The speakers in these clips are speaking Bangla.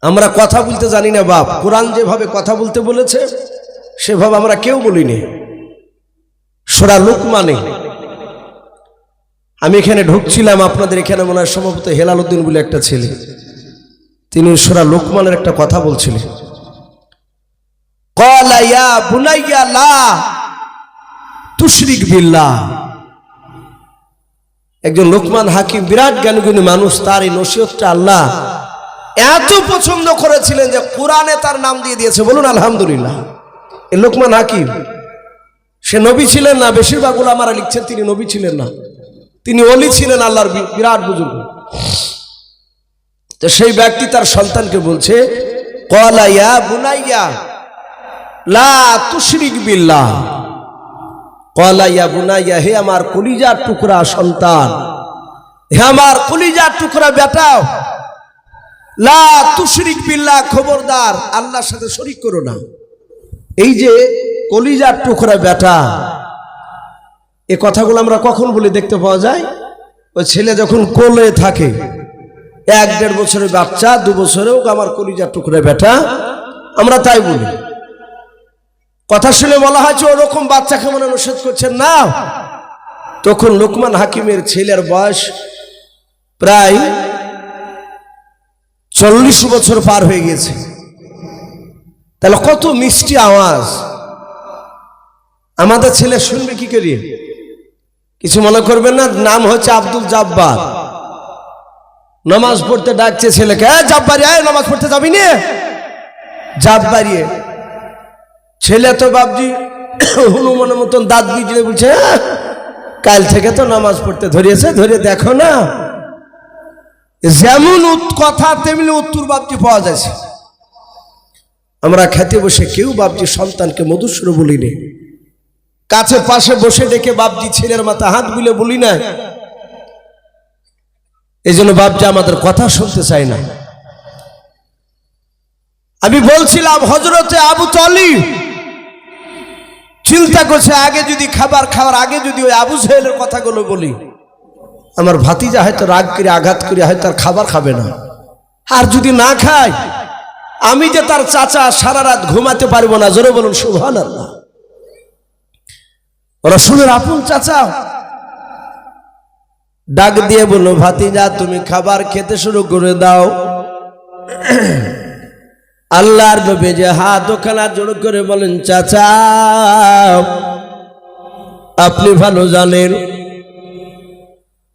আমরা কথা বলতে জানি না বাপ। কোরআন যেভাবে কথা বলতে বলেছে সেভাবে আমরা কেউ বলিনি। সূরা লুকমানে আমি এখানে ঢুকছিলাম, আপনাদের এখানে মনে হয় সম্ভবত হেলাল উদ্দিন বলে একটা ছেলে, তিনি সূরা লুকমানের একটা কথা বলছিলেন। ক্বালা ইয়া বুনাইয়া লা তুশরিক বিল্লাহ। একজন লোকমান হাকিম, বিরাট জ্ঞানী মানুষ, তার এই নসিহতটা আল্লাহ এত পছন্দ করেছিলেন যে কোরআনে তার নাম দিয়ে দিয়েছে। বলুন আলহামদুলিল্লাহ। এই লোকমান হাকিম সে নবী ছিলেন না, বেশিরভাগ উলামারা লিখছেন তিনি নবী ছিলেন না, তিনি ওলি ছিলেন, আল্লাহর বিরাট বুজুর্গ। তো সেই ব্যক্তি তার সন্তানকে বলছে, ক্বালা ইয়া বুনাইয়া লা তুশরিক বিল্লাহ। ক্বালা ইয়া বুনাইয়া, হে আমার কলিজার টুকরা সন্তান, হে আমার কলিজার টুকরা বেটা, লা তুশরিক বিল্লাহ, খবরদার আল্লাহর সাথে শরীক করো না। এই যে কলিজার টুকরা বেটা, এই কথাগুলো আমরা কখন বলি দেখতে পাওয়া যায়? ওই ছেলে যখন কোলে থাকে, 1-1.5 বছরের বাচ্চা, 2 বছরেও আমার কলিজার টুকরা বেটা, আমরা তাই বলি। কথা শুনে বলা হয়েছে ওরকম বাচ্চাকে মনে নিষেধ করছেন না। তখন লোকমান হাকিমের ছেলের বয়স প্রায় 40 বছর পার হয়ে গেছে। তাহলে কত মিষ্টি আওয়াজ আমাদের ছেলে শুনবে কি করিয়ে? কিছু মনে করবেন না, নাম হচ্ছে আব্দুল জাব্বার। নামাজ পড়তে ডাকছে ছেলেকে, জাব্বারি আয় নামাজ পড়তে যাবি নি? জাব্বারি। ছেলে তো বাপজি হনুমানের মতন দাঁত বিজলে বলছে, কাল থেকে তো নামাজ পড়তে ধরিয়েছে, ধরে দেখো না। যেমন কথা তেমনি উত্তর বাপজি পাওয়া যাচ্ছে। আমরা খেতে বসে কেউ বাপজি সন্তানকে মধুসূর বলি নে, কাছে পাশে বসে ডেকে বাপজি ছেলের মাথা হাত বুলে বলি না। এই জন্য বাপজি আমাদের কথা শুনতে চাই না। আমি বলছিলাম হযরতে আবু তালিব চিন্তা করছে, আগে যদি খাবার খাওয়ার আগে যদি ওই আবু জেহেলের কথাগুলো বলি, আমার ভাতিজা হয়তো রাগ করে আঘাত করে হয়তো আর খাবার খাবে না। আর যদি না খায়, আমি যে তার চাচা, সারা রাত ঘুমাতে পারবো না। জোরে বলুন সুবহানাল্লাহ। রাসূলের আপন চাচা ডাক দিয়ে বলল, ভাতিজা তুমি খাবার খেতে শুরু করে দাও। আল্লাহর নবী যে হাত ওখানা জোড় করে বলেন, চাচা আপনি ভালো জানেন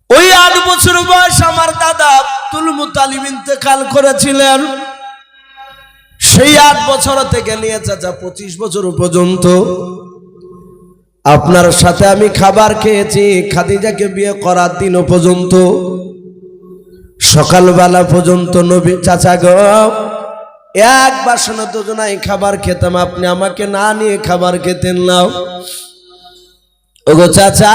ওই 8 বছর বয়স আমার দাদা আব্দুল মুত্তালিব ইন্তেকাল করেছিলেন। সেই 8 বছর থেকে নিয়ে চাচা 25 বছর পর্যন্ত আপনার সাথে আমি খাবার খেয়েছি, খাদিজাকে বিয়ে করার দিনও পর্যন্ত, সকালবেলা পর্যন্ত নবী চাচা গো এক বাসন দুজনাই খাবার খেতাম, আপনি আমাকে না নিয়ে খাবার খেতেন না। ওগো চাচা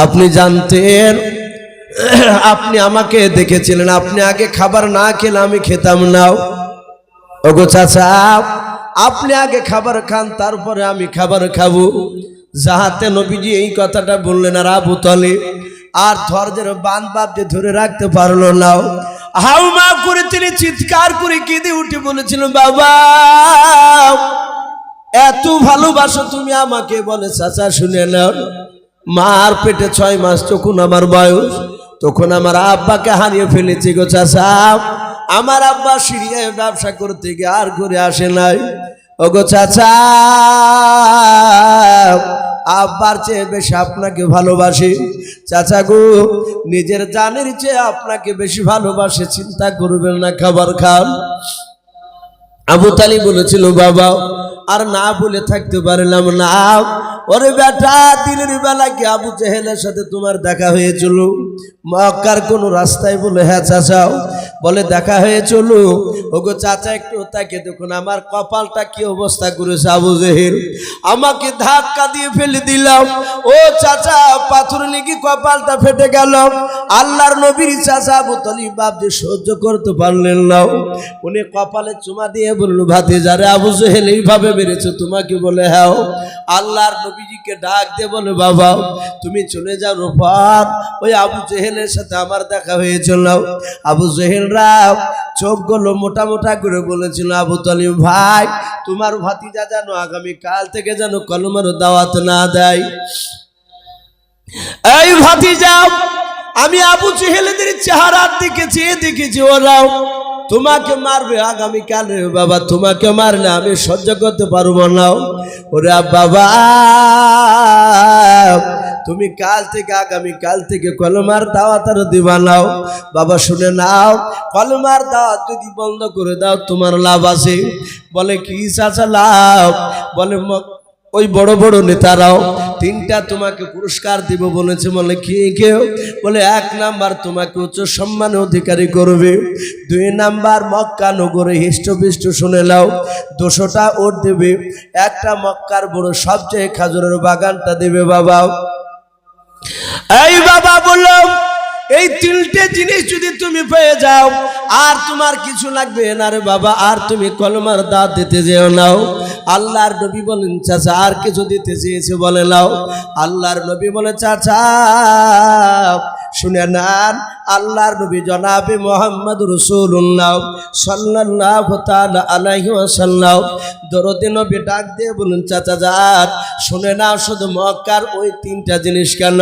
আপনি জানতেন, আপনি আমাকে দেখেছিলেন, আপনি আগে খাবার না খেলে আমি খেতাম না। ওগো চাচা আপনি আগে খাবার খান, তারপরে আমি খাবার খাবো। যাহাতে নবীজি এই কথাটা বললেন, আর আবু তালিব আর ধৈর্যের বাঁধ বাঁধতে ধরে রাখতে পারলো না। হাউমা করে তিনি চিৎকার করে কেঁদে উঠে বলেছিল, বাবা এত ভালোবাসো তুমি আমাকে? বলে চাচা শুনে নাও, মার পেটে 6 মাস যখন আমার বয়স, তখন আমার আব্বাকে হারিয়ে ফেলেছি গো চাচা। আমার আব্বা সিরিয়ায় ব্যবসা করতে গিয়ে আর ঘুরে আসে নাই। ওগো চাচা আব্বার চেয়ে বেশি আপনাকে ভালোবাসি। চাচা গো নিজের জানের চেয়ে আপনাকে বেশি ভালোবাসে, চিন্তা করবেন না, খাবার খান। আবু তালিব বলেছিল, বাবা আর না বলে থাকতে পারলাম না। ওরে বেটা দিনের বেলা কি আবু জেহেলের সাথে তোমার দেখা হয়েছিল? মক্কার কোন রাস্তায়? বলে হ্যাঁ চাচা। বলে দেখা হয়েছিল? ওগো চাচা একটু তাকে দেখুন আমার কপালটা কি অবস্থা করেছে আবু জেহেল, আমাকে ধাক্কা দিয়ে ফেলে দিলাম। ও চাচা পাথর লেগে কপালটা ফেটে গেল। আল্লাহর নবীর চাচা আবু তালিব বাপজি সহ্য করতে পারলেন না, উনি কপালে চুমা দিয়ে বলল, ভাতিজা রে আবু জেহেল এইভাবে মেরেছে তোমাকে বলে হ্যাঁ। আল্লাহর নবীজিকে ডাক দিয়ে বলে বাবা তুমি চলে যাও পর ওই আবু জেহেলের সাথে আমার দেখা হয়েছিল। আবু জেহেলরা চোখগুলো মোটা মোটা করে বলেছিল আবু তালিব ভাই তোমার ভাতিজা যেন আগামী কাল থেকে যেন কলমার দাওয়াত না দেয়। এই ভাতিজা আমি আবু জেহেলদের চেহারার দিকে চেয়ে দেখেছি ওরাও তোমাকে মারবে আগামী কালে বাবা, তোমাকে মারলে আমি সহ্য করতে পারবো না। ওরে বাবা তুমি কাল থেকে আগামী কাল থেকে কলমার দাওয়াত আর দিবা নাও। বাবা শুনে নাও কলমার দাওয়াত যদি বন্ধ করে দাও তোমার লাভ আছে। বলে কি চাচা লাভ? বলে ওই বড় বড় নেতারাও তিনটা তোমাকে পুরস্কার দিব বলেছে। বলে কি কেউ? বলে 1 নাম্বার তোমাকে উচ্চ সম্মান অধিকারী করবে, 2 নাম্বার মক্কা নগরে হিষ্টপিষ্ট শুনে নাও 200টা ওট দেবে, 1টা মক্কার বড় সবচেয়ে খাজুরের বাগানটা দেবে। বাবা এই বাবা বললো এই 3টে জিনিস যদি তুমি পেয়ে যাও আর তোমার কিছু লাগবে না রে বাবা, আর তুমি কলমার দাওয়াত দিতে যেও নাও। আল্লাহর নবী বলেন চাচা আর কিছু দিতে চেয়েছে বলে নাও। আল্লাহর নবী বলে চাচা শুনে নেন আল্লাহর নবী জনাবে মুহাম্মদ রাসূলুল্লাহ সাল্লাল্লাহু তাআলা আলাইহি ওয়াসাল্লাম দরুদ নবী ডাক দিয়ে বলেন চাচা যান শুনে নাও শুধু মক্কার ওই 3টা জিনিস কেন,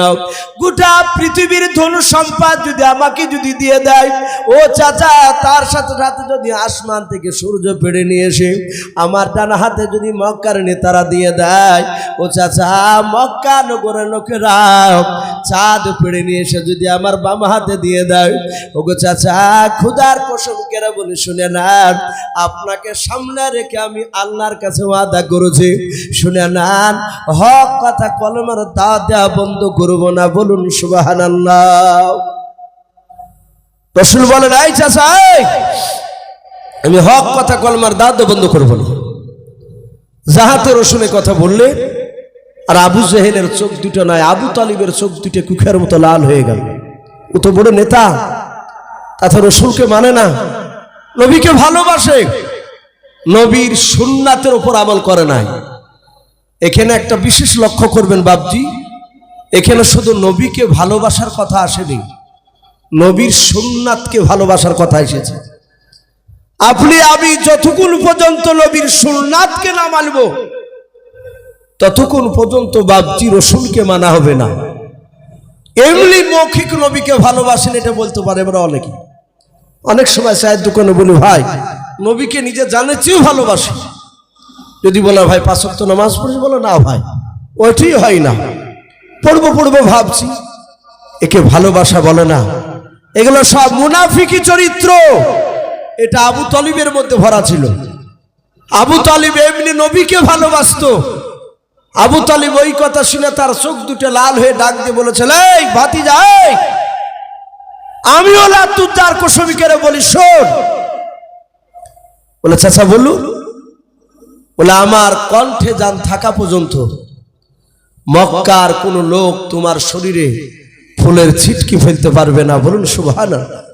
গোটা পৃথিবীর ধন সম্পদ যদি আমাকে যদি দিয়ে দেয় ও চাচা তার সাথে সাথে যদি আসমান থেকে সূর্য পেড়ে নিয়ে এসে আমার ডান হাতে যদি মক্কার নেতারা দিয়ে দেয় ও চাচা মক্কা নগরের লোকেরা চাঁদ পেড়ে নিয়ে এসে যদি আমার বাম হাতে দিয়ে দেয় ওগো চাচা খুদার কসম করে বলি শুনে নেন আপনাকে সামনে রেখে আমি আল্লাহর কাছে ওয়াদা করেছি, শুনে নেন হক কথা কলমার দাওয়াত দেওয়া বন্ধ করব না। বলুন সুবহানাল্লাহ। রাসূল বলেন এই চাচা আমি হক কথা কলমার দাওয়াত বন্ধ করব না। যাহাতে রসুলের কথা বললে আর আবু জেহেলের চোখ দুটো নয় আবু তালিবের চোখ দুটো কুখের মতো লাল হয়ে গেল। ও তো বড় নেতা, তাতে রসুলকে মানে না, নবীকে ভালোবাসে, নবীর সুন্নাতের উপর আমল করে নাই। এখানে একটা বিশেষ লক্ষ্য করবেন বাপজি, এখানে শুধু নবীকে ভালোবাসার কথা আসেনি, নবীর সুন্নাতকে ভালোবাসার কথা এসেছে। আপনি আমি যতক্ষণ পর্যন্ত নবীর সুন্নাতকে না মানব ততক্ষণ পর্যন্ত বাপজি রসুলকে মানা হবে না। এমনি মৌখিক নবীকে ভালোবাসেন এটা বলতে পারে আমরা অনেকে। অনেক সময় চায়ের দোকানে বলি ভাই নবীকে নিজে জানার চেয়েও ভালোবাসি। যদি বলে ভাই 5 ওয়াক্ত নামাজ পড়ছি, বলে না ভাই ওইটাই হয় না, পড়বো ভাবছি। একে ভালোবাসা বলে না, এগুলো সব মুনাফিকি চরিত্র। এটা আবু তালিবের মধ্যে ভরা ছিল। আবু তালিব এমনি নবীকে ভালোবাসতো। আবু তালিব ওই কথা শুনে তার চোখ দুটো লাল হয়ে ডাক দিয়ে বলেছিল এই ভাতিজা আমিও লাতুদ্দার কসমিকের বলি শোন। বলে চাচা বলুন। বলে আমার কণ্ঠে জান থাকা পর্যন্ত মক্কার কোন লোক তোমার শরীরে ফুলের ছিটকি ফেলতে পারবে না। বলুন সুবহানাল্লাহ।